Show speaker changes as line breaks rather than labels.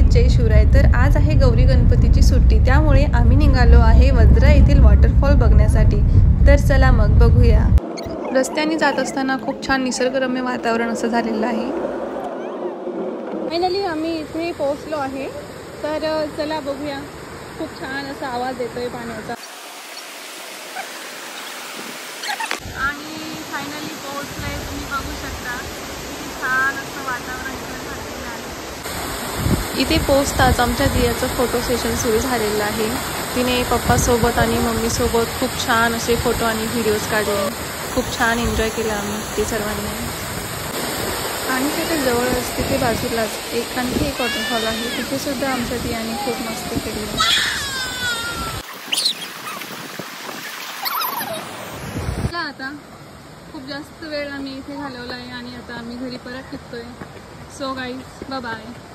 माऊली जय शिवराय। तर आज आहे गौरी गणपतीची सुट्टी, त्यामुळे आम्ही निघालो आहे वज्रा येथील वॉटरफॉल बघण्यासाठी। तर चला मग बघूया। रस्त्याने जात असताना खूप छान निसर्गरम्य वातावरण असं झालेलं आहे।
फायनली आम्ही इथे पोहोचलो आहे। तर चला बघूया। खूप छान असा आवाज येतोय पाण्याचा आणि फायनली पोहोचलोय। तुम्ही बघू शकता किती छान असं वातावरण इकडे झालेलं आहे।
इथे पोहोचताच आमच्या दियाचं फोटो सेशन सुरू झालेलं आहे। तिने पप्पासोबत आणि मम्मीसोबत खूप छान असे फोटो आणि व्हिडिओज काढले। खूप छान एन्जॉय केला आम्ही ते सर्वांनी। आणि तिथे जवळच तिथे बाजूलाच आणखी एक वॉटरफॉल आहे, तिथे सुद्धा आमच्या दियाने खूप मस्ती केली।
आता खूप जास्त वेळ आम्ही इथे घालवला आहे आणि आता आम्ही घरी परत निघतोय। So guys bye bye.